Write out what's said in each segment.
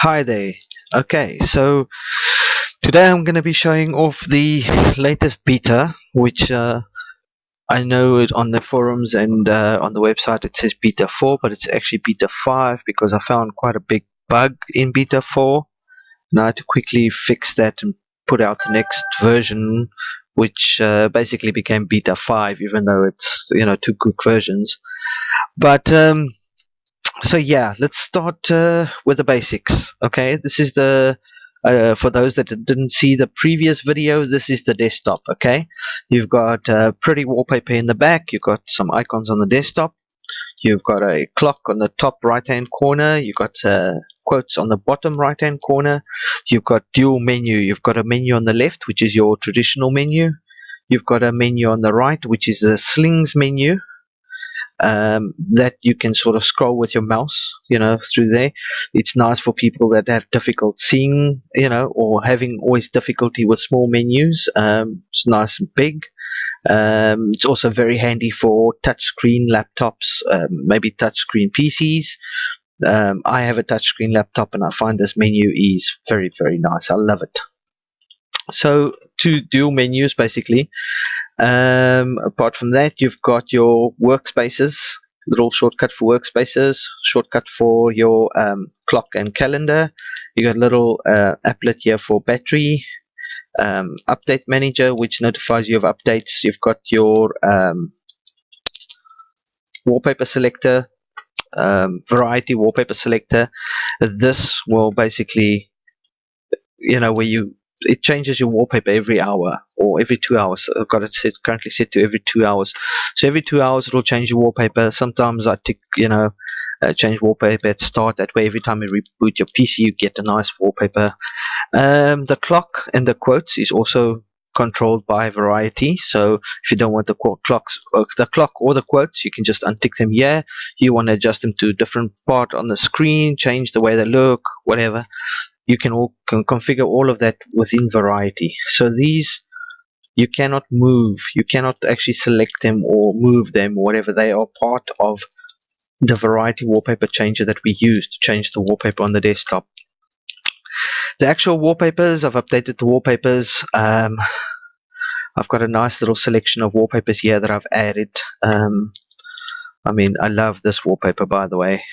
Hi there. Okay, so today I'm going to be showing off the latest beta, which I know it on the forums and on the website it says beta 4, but it's actually beta 5 because I found quite a big bug in beta 4. And I had to quickly fix that and put out the next version, which basically became beta 5, even though it's two quick versions. But so yeah, let's start with the basics. Okay, this is the for those that didn't see the previous video, this is the desktop. Okay, you've got pretty wallpaper in the back, you've got some icons on the desktop, you've got a clock on the top right hand corner, you've got quotes on the bottom right hand corner, you've got dual menu, you've got a menu on the left which is your traditional menu, you've got a menu on the right which is the slings menu, that you can sort of scroll with your mouse, through there. It's nice for people that have difficult seeing, or having always difficulty with small menus. It's nice and big. It's also very handy for touchscreen laptops, maybe touchscreen PCs. I have a touchscreen laptop and I find this menu is very, very nice. I love it. So, two dual menus basically. Apart from that, you've got your workspaces, little shortcut for workspaces, shortcut for your clock and calendar. You got a little applet here for battery, update manager, which notifies you of updates. You've got your wallpaper selector, variety wallpaper selector. This will basically, where it changes your wallpaper every hour or every 2 hours. I've got it currently set to every 2 hours. So every 2 hours it'll change your wallpaper. Sometimes I tick, change wallpaper at start. That way every time you reboot your PC you get a nice wallpaper. The clock and the quotes is also controlled by variety. So if you don't want the clock or the quotes, you can just untick them here. You want to adjust them to a different part on the screen, change the way they look, whatever. You can configure all of that within variety. So these you cannot move, you cannot actually select them or move them, whatever. They are part of the variety wallpaper changer that we use to change the wallpaper on the desktop. The actual wallpapers, I've updated the wallpapers. I've got a nice little selection of wallpapers here that I've added. I mean, I love this wallpaper, by the way.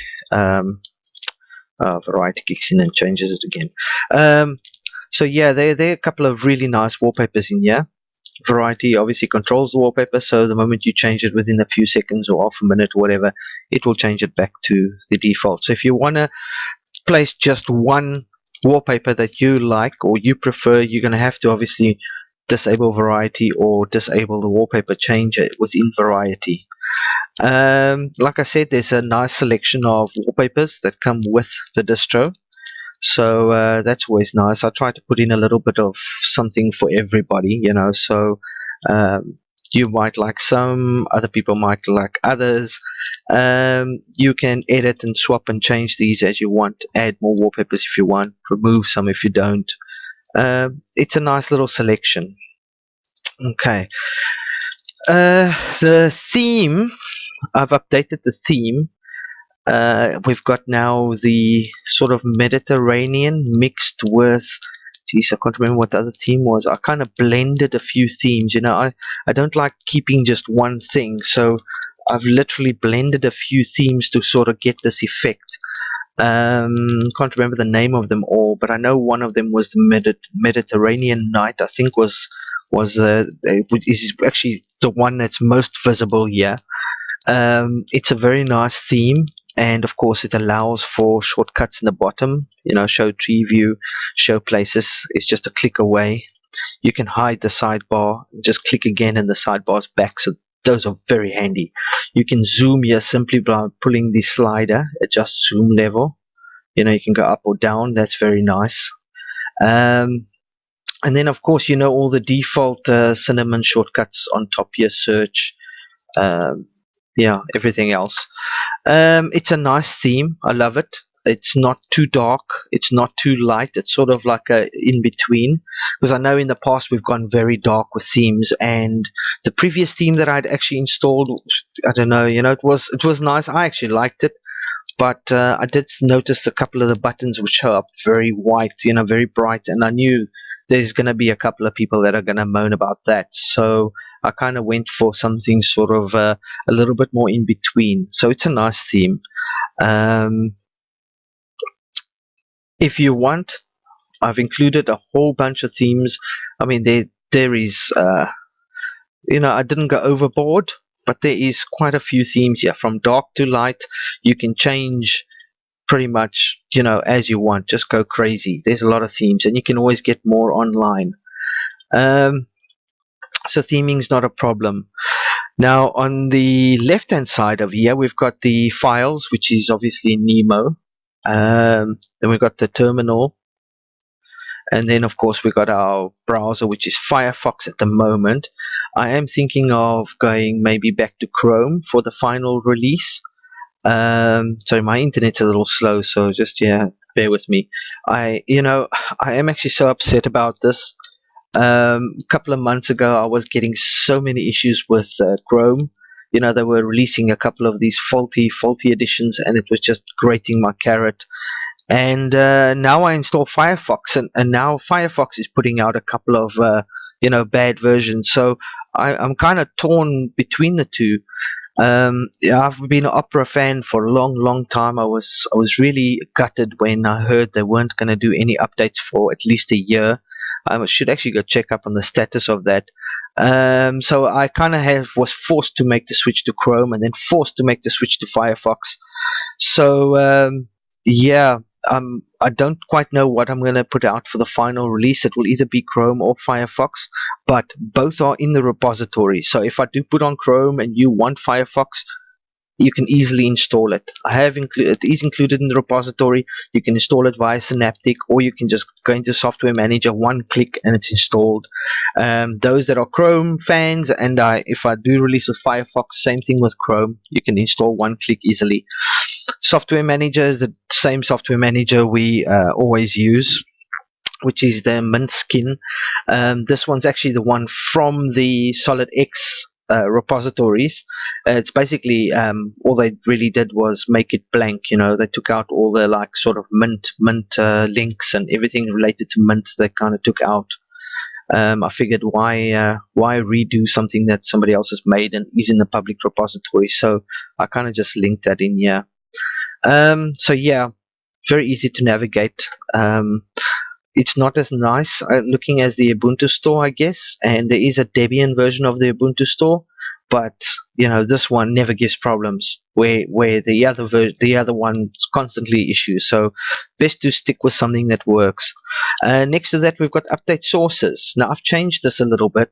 Variety kicks in and changes it again. So yeah, there are a couple of really nice wallpapers in here. Variety obviously controls the wallpaper, so the moment you change it within a few seconds or half a minute or whatever, it will change it back to the default. So if you want to place just one wallpaper that you like or you prefer, you're going to have to obviously disable variety or disable the wallpaper changer within variety. Like I said, there's a nice selection of wallpapers that come with the distro, so that's always nice. I try to put in a little bit of something for everybody, so you might like some, other people might like others. You can edit and swap and change these as you want, add more wallpapers if you want, remove some if you don't. It's a nice little selection. Okay, the theme, I've updated the theme. We've got now the sort of Mediterranean mixed with, geez, I can't remember what the other theme was. I kind of blended a few themes. I don't like keeping just one thing, so I've literally blended a few themes to sort of get this effect. Can't remember the name of them all, but I know one of them was the Mediterranean night. I think was is actually the one that's most visible here. It's a very nice theme, and of course it allows for shortcuts in the bottom. Show tree view, show places. It's just a click away. You can hide the sidebar, just click again and the sidebar's back, so those are very handy. You can zoom here simply by pulling the slider, adjust zoom level. You can go up or down. That's very nice. And then of course all the default cinnamon shortcuts on top here, search, yeah, everything else. It's a nice theme. I love it. It's not too dark, it's not too light, it's sort of like a in between, because I know in the past we've gone very dark with themes, and the previous theme that I'd actually installed, I don't know, it was nice. I actually liked it, but I did notice a couple of the buttons would show up very white, very bright, and I knew there's going to be a couple of people that are going to moan about that. So I kind of went for something sort of a little bit more in between. So it's a nice theme. Um, if you want, I've included a whole bunch of themes. I mean, there is, I didn't go overboard, but there is quite a few themes here, from dark to light. You can change pretty much, as you want. Just go crazy. There's a lot of themes, and you can always get more online. So theming's not a problem. Now, on the left-hand side of here, we've got the files, which is obviously Nemo. Then we've got the terminal. And then, of course, we've got our browser, which is Firefox at the moment. I am thinking of going maybe back to Chrome for the final release. Sorry, my internet's a little slow, so just, bear with me. I am actually so upset about this. A couple of months ago, I was getting so many issues with Chrome. They were releasing a couple of these faulty editions, and it was just grating my carrot. And now I install Firefox, and now Firefox is putting out a couple of bad versions. So I'm kind of torn between the two. I've been an Opera fan for a long time. I was really gutted when I heard they weren't going to do any updates for at least a year. I should actually go check up on the status of that. So I kind of was forced to make the switch to Chrome, and then forced to make the switch to Firefox. So yeah, I don't quite know what I'm going to put out for the final release. It will either be Chrome or Firefox, but both are in the repository. So if I do put on Chrome and you want Firefox, you can easily install it. It is included in the repository. You can install it via Synaptic, or you can just go into Software Manager, one click, and it's installed. Those that are Chrome fans, and if I do release with Firefox, same thing with Chrome, you can install one click easily. Software Manager is the same software manager we always use, which is the Mint skin. This one's actually the one from the SolidX repositories. It's basically all they really did was make it blank. They took out all the sort of mint links and everything related to Mint. They kind of took out. I figured why redo something that somebody else has made and is in the public repository. So I kind of just linked that in here. So yeah, very easy to navigate. It's not as nice looking as the Ubuntu store, I guess, and there is a Debian version of the Ubuntu store, but this one never gives problems, where the other one constantly issues. So best to stick with something that works. Next to that, we've got update sources. Now I've changed this a little bit.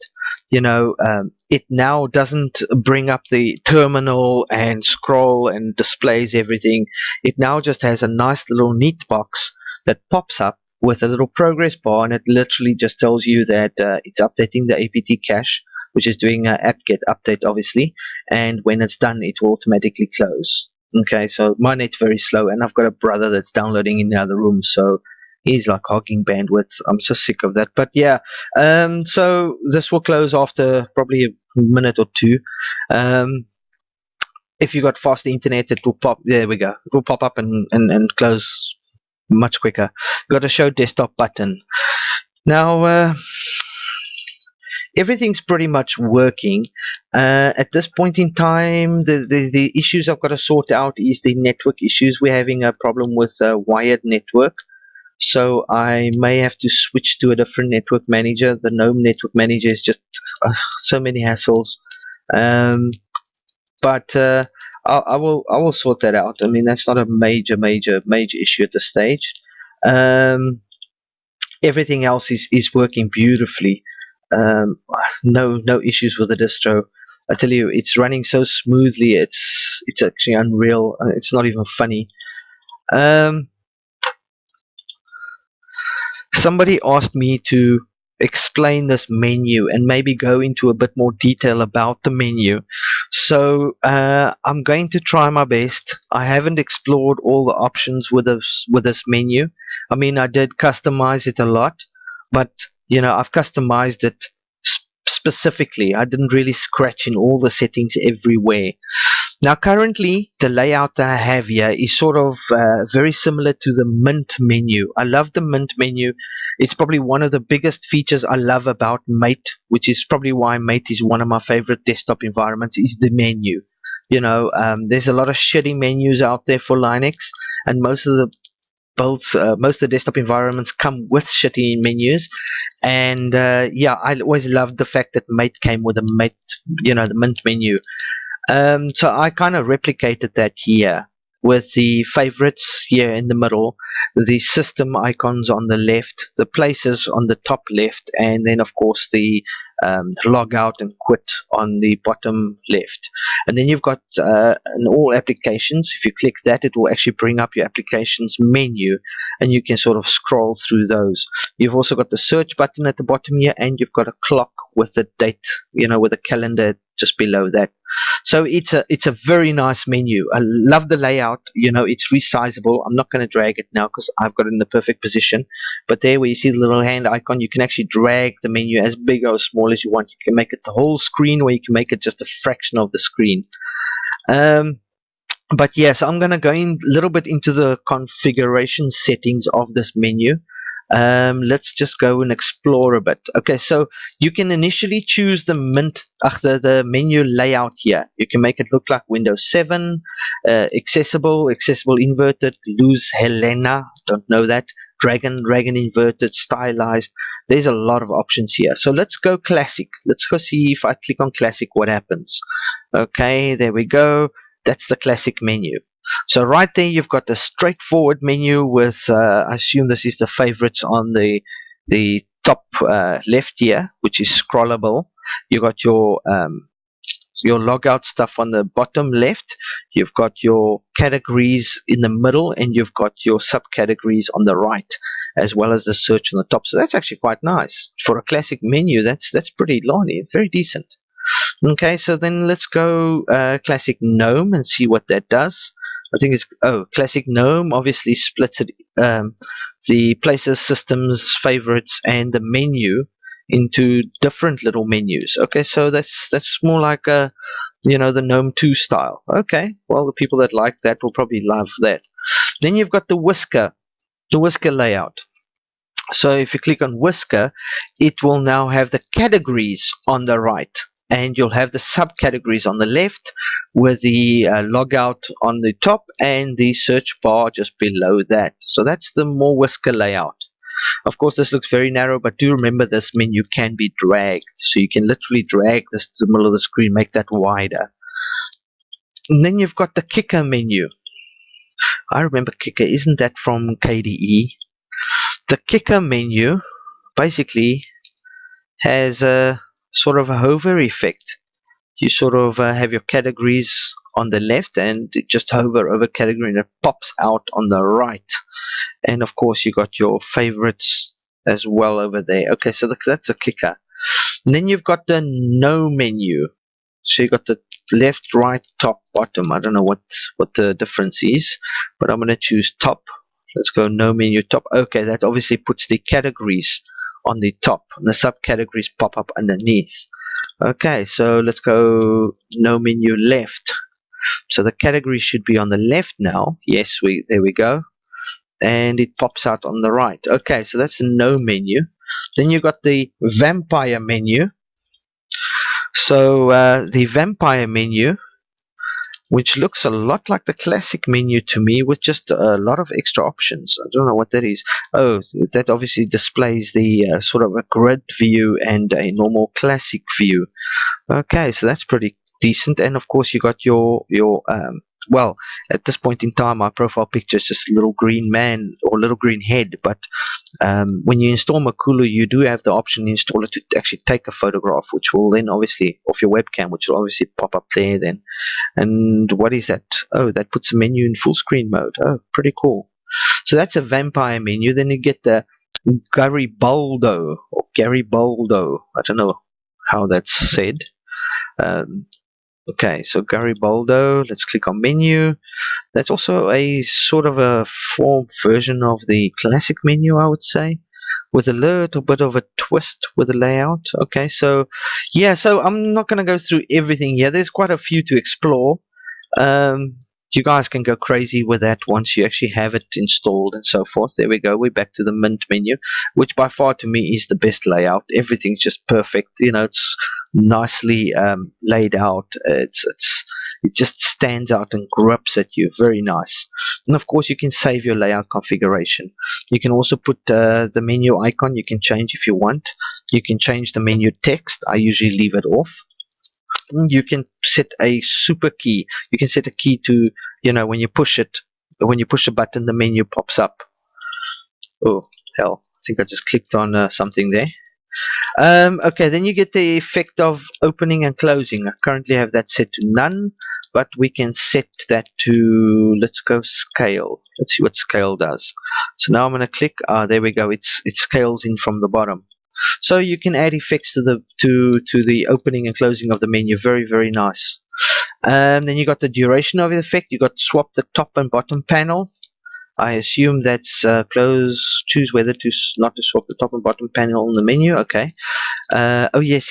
It now doesn't bring up the terminal and scroll and displays everything. It now just has a nice little neat box that pops up with a little progress bar, and it literally just tells you that it's updating the apt cache, which is doing an apt-get update, obviously, and when it's done, it will automatically close. Okay, so my net's very slow, and I've got a brother that's downloading in the other room, so he's like hogging bandwidth. I'm so sick of that. But yeah, so this will close after probably a minute or two. If you got fast internet, it will pop. There we go. It will pop up and close much quicker. You've got a show desktop button. Now everything's pretty much working. At this point in time, the issues I've got to sort out is the network issues. We're having a problem with a wired network, so I may have to switch to a different network manager. The GNOME network manager is just so many hassles, but I will sort that out. I mean, that's not a major issue at this stage. Everything else is working beautifully. No issues with the distro. I tell you, it's running so smoothly. It's actually unreal. It's not even funny. Somebody asked me to explain this menu and maybe go into a bit more detail about the menu. So I'm going to try my best. I haven't explored all the options with this menu. I mean, I did customize it a lot, but I've customized it specifically. I didn't really scratch in all the settings everywhere. Now currently the layout that I have here is sort of very similar to the Mint menu. I love the Mint menu. It's probably one of the biggest features I love about Mate, which is probably why Mate is one of my favorite desktop environments, is the menu. There's a lot of shitty menus out there for Linux, and most of the builds, most of the desktop environments come with shitty menus. And yeah, I always loved the fact that Mate came with a Mate, the Mint menu. So I kind of replicated that here with the favorites here in the middle, the system icons on the left, the places on the top left, and then of course the log out and quit on the bottom left. And then you've got in all applications, if you click that, it will actually bring up your applications menu, and you can sort of scroll through those. You've also got the search button at the bottom here, and you've got a clock with the date, with a calendar just below that. So it's a very nice menu. I love the layout. It's resizable. I'm not going to drag it now because I've got it in the perfect position. But there where you see the little hand icon, you can actually drag the menu as big or small as you want. You can make it the whole screen, or you can make it just a fraction of the screen. But yes, I'm going to go in a little bit into the configuration settings of this menu. Let's just go and explore a bit. Okay, so you can initially choose the the menu layout here. You can make it look like Windows 7, accessible inverted, loose Helena, don't know that, dragon inverted, stylized. There's a lot of options here. So let's go classic. Let's go see if I click on classic what happens. Okay, there we go. That's the classic menu. So right there you've got the straightforward menu with I assume this is the favorites on the top left here, which is scrollable. You got your logout stuff on the bottom left. You've got your categories in the middle, and you've got your subcategories on the right, as well as the search on the top. So that's actually quite nice for a classic menu. That's pretty lordy, very decent. Okay, so then let's go classic GNOME and see what that does. I think it's classic GNOME obviously splits it, the places, systems, favorites, and the menu into different little menus. Okay, so that's more like the GNOME 2 style. Okay, well, the people that like that will probably love that. Then you've got the Whisker layout. So if you click on Whisker, it will now have the categories on the right, and you'll have the subcategories on the left, with the logout on the top and the search bar just below that. So that's the more Whisker layout. Of course, this looks very narrow, but do remember this menu can be dragged. So you can literally drag this to the middle of the screen, make that wider. And then you've got the Kicker menu. I remember Kicker, isn't that from KDE? The Kicker menu basically has a sort of a hover effect. You sort of have your categories on the left, and just hover over category and it pops out on the right. And of course you got your favorites as well over there. Okay, so that's a Kicker. And then you've got the No menu. So you got the left, right, top, bottom. I don't know what the difference is, but I'm going to choose top. Let's go No menu top. Okay, that obviously puts the categories on the top, and the subcategories pop up underneath. Okay, so let's go No menu left. So the category should be on the left now. Yes, there we go. And it pops out on the right. Okay, so that's the No menu. Then you got the Vampire menu. So the Vampire menu, which looks a lot like the classic menu to me, with just a lot of extra options. I don't know what that is. Oh, that obviously displays the sort of a grid view and a normal classic view. Okay, so that's pretty decent. And of course you got your well, at this point in time my profile picture is just a little green man or little green head, but when you install Makulu, you do have the option in installer to actually take a photograph, which will then obviously off your webcam, which will obviously pop up there then. And what is that? Oh, that puts the menu in full screen mode. Oh, pretty cool. So that's a Vampire menu. Then you get the Garibaldo or Garibaldo. I don't know how that's said. Okay, so Garibaldo. Let's click on menu. That's also a sort of a form version of the classic menu, I would say, with a little bit of a twist with the layout. Okay, so yeah, so I'm not going to go through everything here. There's quite a few to explore. You guys can go crazy with that once you actually have it installed and so forth. There we go. We're back to the Mint menu, which by far to me is the best layout. Everything's just perfect. You know, it's nicely laid out. It just stands out and grips at you. Very nice. And of course, you can save your layout configuration. You can also put the menu icon. You can change if you want. You can change the menu text. I usually leave it off. You can set a super key. You can set a key to, you know, when you push a button, the menu pops up. Oh hell, I think I just clicked on something there. Okay, then you get the effect of opening and closing. I currently have that set to none, but we can set that to, let's go scale. Let's see what scale does. So now I'm going to click. There we go. It scales in from the bottom. So you can add effects to the opening and closing of the menu. Very, very nice. Then you got the duration of the effect. You got swap the top and bottom panel. I assume that's choose whether to not to swap the top and bottom panel on the menu. Okay. Oh yes.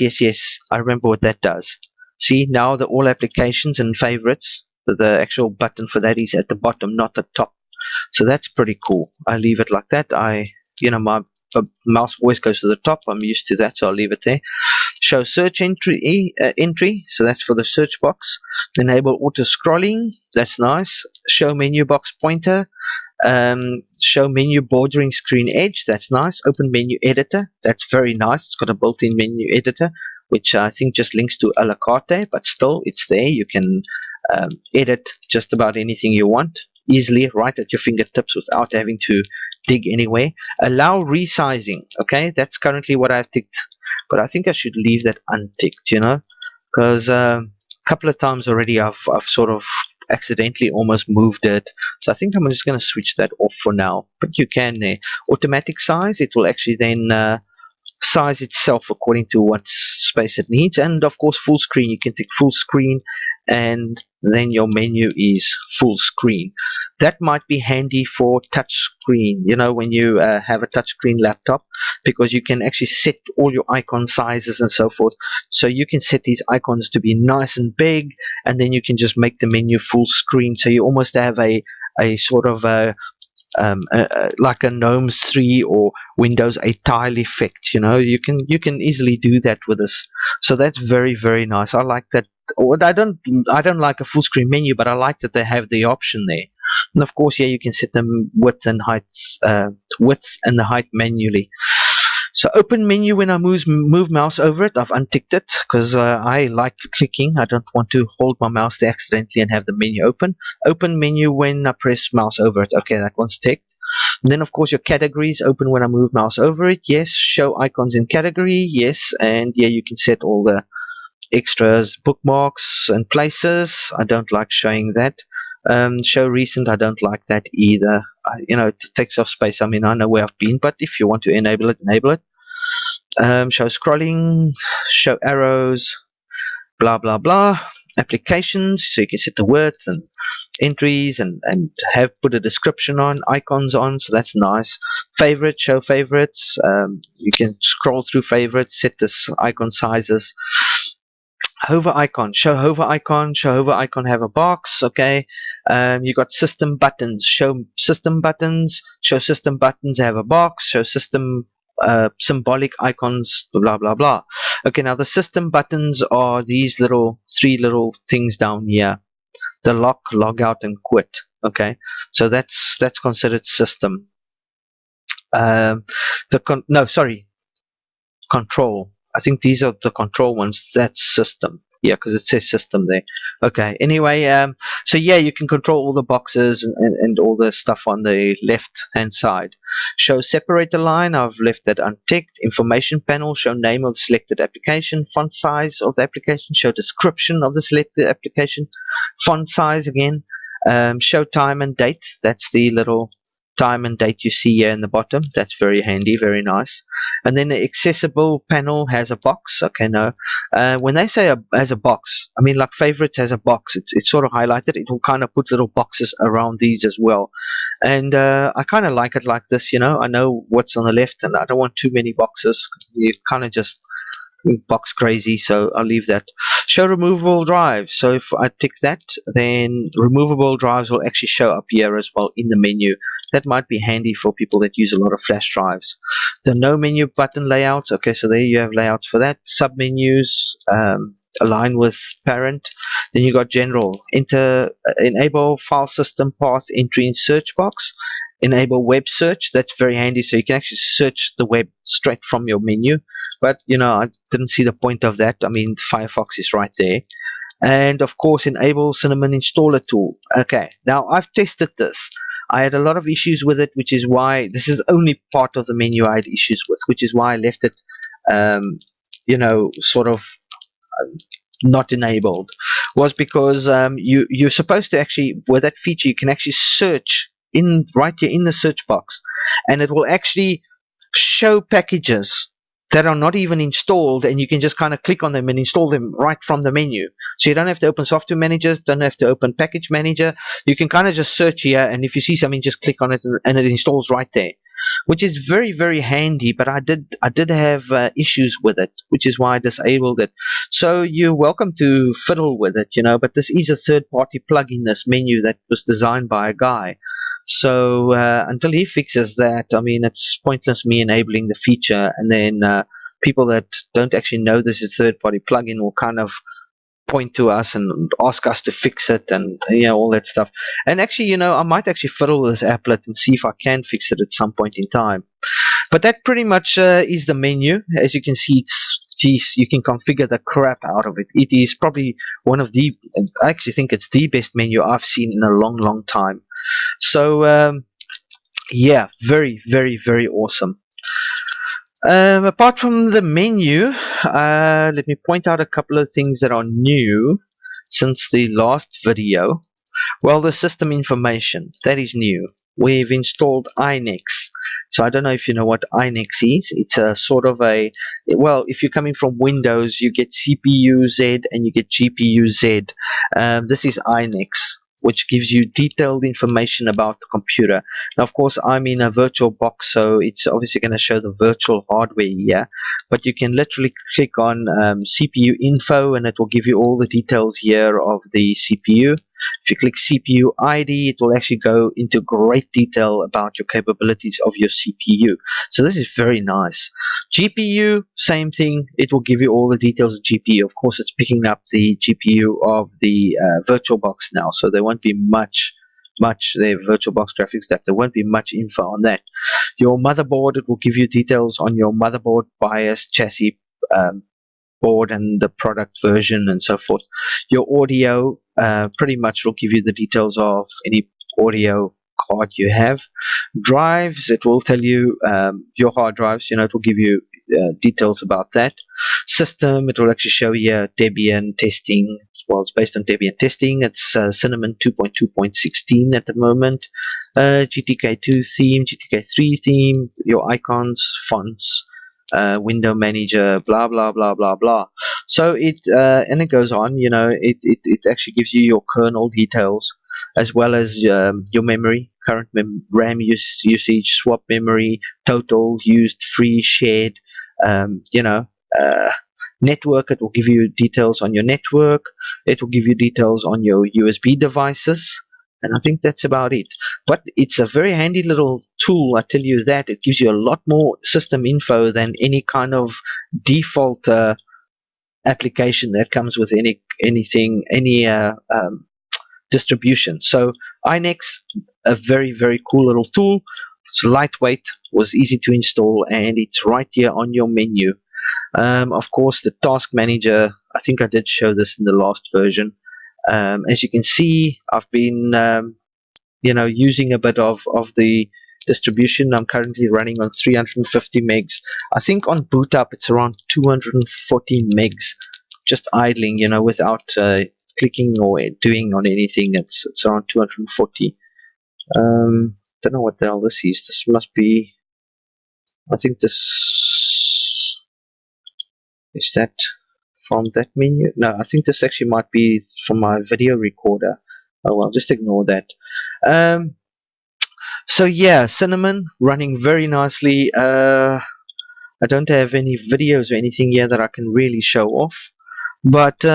I remember what that does. See, now the all applications and favorites, the actual button for that is at the bottom, not the top. So that's pretty cool. I leave it like that. My mouse always goes to the top. I'm used to that, so I'll leave it there. Show search entry, so that's for the search box. Enable auto scrolling, that's nice. Show menu box pointer. Show menu bordering screen edge, that's nice. Open menu editor, that's very nice. It's got a built-in menu editor, which I think just links to a la carte, but still it's there. You can edit just about anything you want easily right at your fingertips without having to dig anywhere. Allow resizing. Okay, that's currently what I've ticked, but I think I should leave that unticked, you know, because a couple of times already I've sort of accidentally almost moved it. So I think I'm just going to switch that off for now, but you can there. Automatic size, it will actually then size itself according to what space it needs. And of course full screen, you can tick full screen and then your menu is full screen. That might be handy for touch screen, you know, when you have a touch screen laptop, because you can actually set all your icon sizes and so forth. So you can set these icons to be nice and big, and then you can just make the menu full screen, so you almost have a sort of like a GNOME 3 or Windows 8 tile effect. You know, you can easily do that with this. So that's very, very nice. I like that. I don't like a full screen menu, but I like that they have the option there. And of course, yeah, you can set them width and height, width and the height manually. So open menu, when I move mouse over it, I've unticked it because I like clicking. I don't want to hold my mouse there accidentally and have the menu open. Open menu when I press mouse over it. Okay, that one's ticked. And then of course your categories, open when I move mouse over it. Yes. Show icons in category. Yes. And yeah, you can set all the extras, bookmarks and places. I don't like showing that. Show recent, I don't like that either. You know, it takes up space. I mean, I know where I've been, but if you want to enable it, enable it. Show scrolling, show arrows, blah blah blah. Applications, so you can set the width and entries and have put a description on, icons on, so that's nice. Favorites, show favorites. You can scroll through favorites, set this icon sizes. Hover icon, show hover icon, show hover icon, have a box. Okay. You got system buttons, show system buttons, show system buttons, have a box, show system symbolic icons, blah blah blah. Okay, now the system buttons are these three little things down here: the lock, log out, and quit. Okay, so that's considered system. Control. I think these are the control ones. That's system. Yeah, because it says system there. Okay. Anyway, so yeah, you can control all the boxes and all the stuff on the left hand side. Show separator line, I've left that unticked. Information panel, show name of the selected application. Font size of the application, show description of the selected application. Font size again. Show time and date, that's the little time and date you see here in the bottom. That's very handy, very nice. And then the accessible panel has a box. Okay, no, when they say has a box, I mean like favorites has a box. It's sort of highlighted. It will kind of put little boxes around these as well, and I kind of like it like this. You know, I know what's on the left, and I don't want too many boxes. You kind of just box crazy, so I'll leave that. Show removable drives. So if I tick that, then removable drives will actually show up here as well in the menu. That might be handy for people that use a lot of flash drives. The no menu button layouts. Okay, so there you have layouts for that. Submenus. Align with parent. Then you got general. Enable file system path entry in search box. Enable web search. That's very handy, so you can actually search the web straight from your menu. But I didn't see the point of that. I mean, Firefox is right there. And of course, enable Cinnamon installer tool. Okay, now I've tested this. I had a lot of issues with it, which is why this is only part of the menu I had issues with, which is why I left it sort of not enabled. Was because you're supposed to actually, with that feature, you can actually search right here in the search box, and it will actually show packages that are not even installed, and you can just kind of click on them and install them right from the menu. So you don't have to open software managers, don't have to open package manager. You can kind of just search here, and if you see something, just click on it and it installs right there, which is very, very handy. But I did have issues with it, which is why I disabled it. So you're welcome to fiddle with it, but this is a third-party plugin, this menu that was designed by a guy. So until he fixes that, I mean, it's pointless me enabling the feature, and then people that don't actually know this is a third-party plugin will kind of point to us and ask us to fix it, and all that stuff. And actually, I might actually fiddle with this applet and see if I can fix it at some point in time. But that pretty much is the menu. As you can see, you can configure the crap out of it. It is probably one of the, I actually think it's the best menu I've seen in a long, long time. So yeah, very, very, very awesome. Apart from the menu, let me point out a couple of things that are new since the last video. Well, the system information, that is new. We've installed INEX. So I don't know if you know what INEX is. It's a sort of well, if you're coming from Windows, you get CPU Z and you get GPU Z. This is INEX, which gives you detailed information about the computer. Now, of course, I'm in a virtual box, so it's obviously going to show the virtual hardware here, but you can literally click on CPU info, and it will give you all the details here of the CPU. If you click CPU ID, it will actually go into great detail about your capabilities of your CPU. So this is very nice. GPU, same thing. It will give you all the details of GPU. Of course, it's picking up the GPU of the VirtualBox now, so there won't be much the VirtualBox graphics stuff. There won't be much info on that. Your motherboard, it will give you details on your motherboard, BIOS, chassis, board, and the product version, and so forth. Your audio pretty much will give you the details of any audio card you have. Drives, it will tell you your hard drives, it will give you details about that. System, it will actually show you Debian testing. Well, it's based on Debian testing. It's Cinnamon 2.2.16 at the moment. GTK2 theme, GTK3 theme, your icons, fonts, window manager, blah blah blah blah blah. So it and it goes on. It actually gives you your kernel details, as well as your memory, current RAM usage, swap memory, total used, free, shared. Network, it will give you details on your network. It will give you details on your USB devices. And I think that's about it. But it's a very handy little tool, I tell you that. It gives you a lot more system info than any kind of default application that comes with any distribution. So INEX, a very, very cool little tool. It's lightweight, was easy to install, and it's right here on your menu. Of course, the task manager, I think I did show this in the last version. As you can see, I've been using a bit of the distribution. I'm currently running on 350 megs. I think on boot up it's around 240 megs just idling, without clicking or doing on anything. It's around 240. Don't know what the hell this is. This must be, I think this is that from that menu. No, I think this actually might be from my video recorder. Oh well, just ignore that. So yeah, Cinnamon running very nicely. I don't have any videos or anything here that I can really show off, but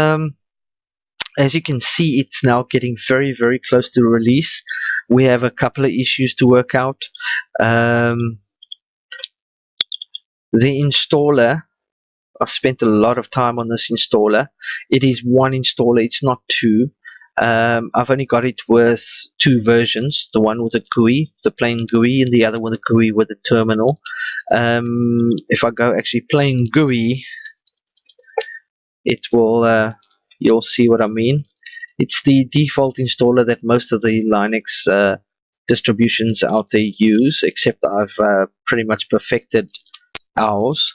as you can see, it's now getting very, very close to release. We have a couple of issues to work out. The installer, I've spent a lot of time on this installer. It is one installer, it's not two. I've only got it with two versions, the one with the GUI, the plain GUI, and the other with the GUI with the terminal. If I go actually plain GUI, it will, you'll see what I mean. It's the default installer that most of the Linux distributions out there use, except I've pretty much perfected ours.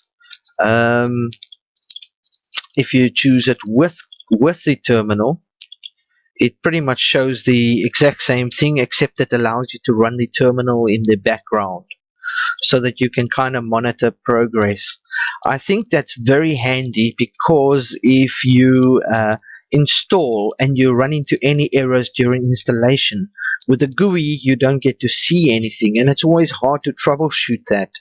If you choose it with the terminal, it pretty much shows the exact same thing, except it allows you to run the terminal in the background so that you can kind of monitor progress. I think that's very handy, because if you install and you run into any errors during installation, with the GUI you don't get to see anything, and it's always hard to troubleshoot that.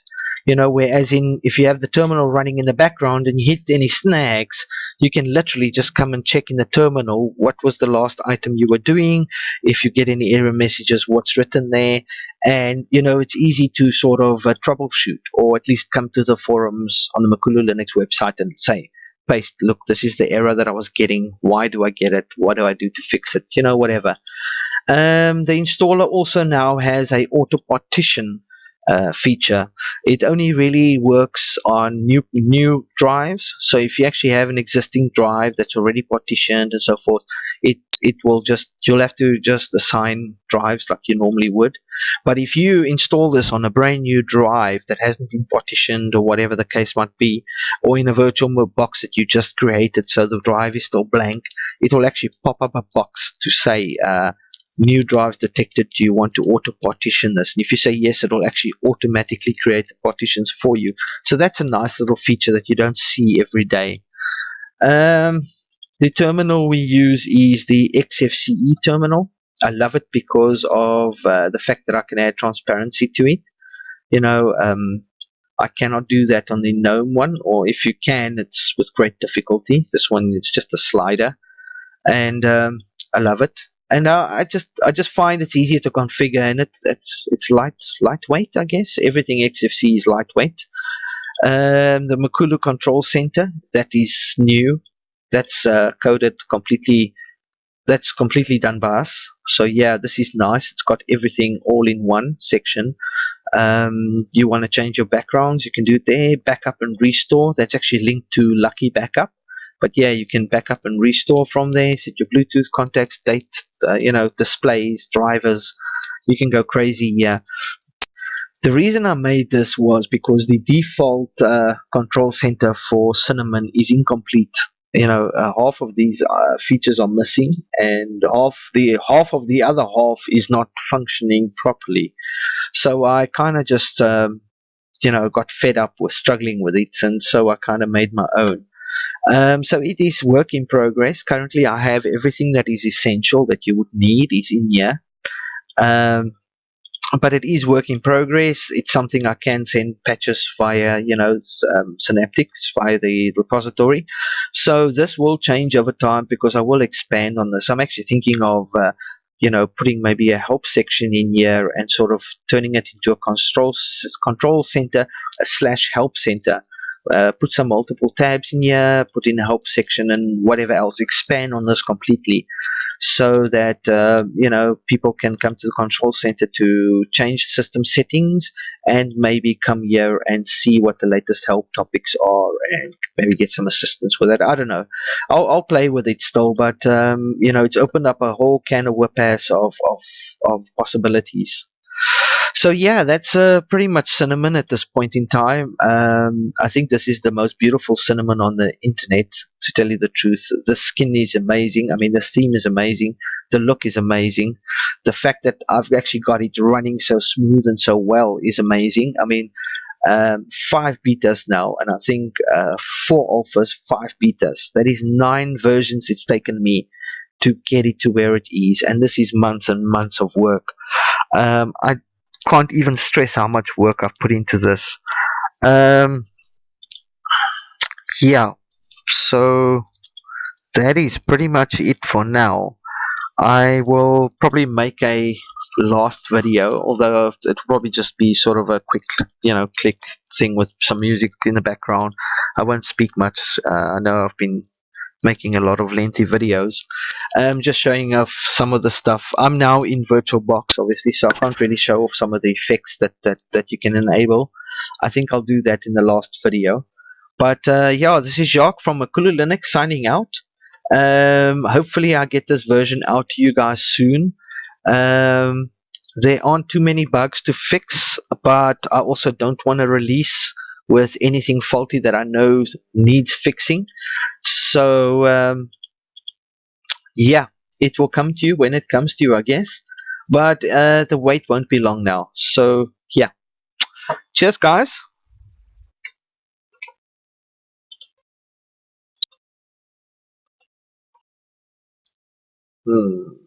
Whereas if you have the terminal running in the background and you hit any snags, you can literally just come and check in the terminal what was the last item you were doing. If you get any error messages, what's written there, and it's easy to sort of troubleshoot, or at least come to the forums on the MakuluLinux website and say, paste, look, this is the error that I was getting, why do I get it, what do I do to fix it, whatever. The installer also now has a auto partition feature. It only really works on new drives. So if you actually have an existing drive that's already partitioned and so forth, you'll have to just assign drives like you normally would. But if you install this on a brand new drive that hasn't been partitioned, or whatever the case might be, or in a virtual box that you just created so the drive is still blank, it will actually pop up a box to say new drives detected, do you want to auto partition this? And if you say yes, it will actually automatically create the partitions for you. So that's a nice little feature that you don't see every day. The terminal we use is the XFCE terminal. I love it because of the fact that I can add transparency to it. I cannot do that on the GNOME one, or if you can, it's with great difficulty. This one, it's just a slider, and I love it. And I just find it's easier to configure, and it's lightweight, I guess. Everything XFCE is lightweight. The Makulu Control Center, that is new. That's coded completely. That's completely done by us. So yeah, this is nice. It's got everything all in one section. You want to change your backgrounds, you can do it there. Backup and restore. That's actually linked to Lucky Backup. But yeah, you can back up and restore from there. Set your Bluetooth contacts, date, displays, drivers. You can go crazy. Yeah. The reason I made this was because the default control center for Cinnamon is incomplete. Half of these features are missing, and half of the other half is not functioning properly. So I kind of just got fed up with struggling with it, and so I kind of made my own. So it is work in progress. Currently, I have everything that is essential that you would need is in here. But it is work in progress. It's something I can send patches via, Synaptics, via the repository. So this will change over time, because I will expand on this. I'm actually thinking of, putting maybe a help section in here and sort of turning it into a control center / help center. Put some multiple tabs in here, put in a help section and whatever else, expand on this completely, so that people can come to the control center to change system settings, and maybe come here and see what the latest help topics are, and maybe get some assistance with that. I don't know. I'll play with it still, but it's opened up a whole can of whip-ass of possibilities. So yeah, that's pretty much Cinnamon at this point in time. I think this is the most beautiful Cinnamon on the internet, to tell you the truth. The skin is amazing. I mean, the theme is amazing. The look is amazing. The fact that I've actually got it running so smooth and so well is amazing. I mean, 5 betas now, and I think 4 alphas, 5 betas. That is 9 versions it's taken me to get it to where it is, and this is months and months of work. I can't even stress how much work I've put into this. Yeah, so that is pretty much it for now. I will probably make a last video, although it will probably just be sort of a quick, click thing with some music in the background. I won't speak much. I know I've been making a lot of lengthy videos. Just showing off some of the stuff. I'm now in VirtualBox, obviously, so I can't really show off some of the effects that you can enable. I think I'll do that in the last video. But yeah, this is Jacques from MakuluLinux signing out. Hopefully, I get this version out to you guys soon. Um, there aren't too many bugs to fix, but I also don't want to release with anything faulty that I know needs fixing. So yeah, it will come to you when it comes to you, I guess. But the wait won't be long now. So yeah, cheers, guys. Hmm.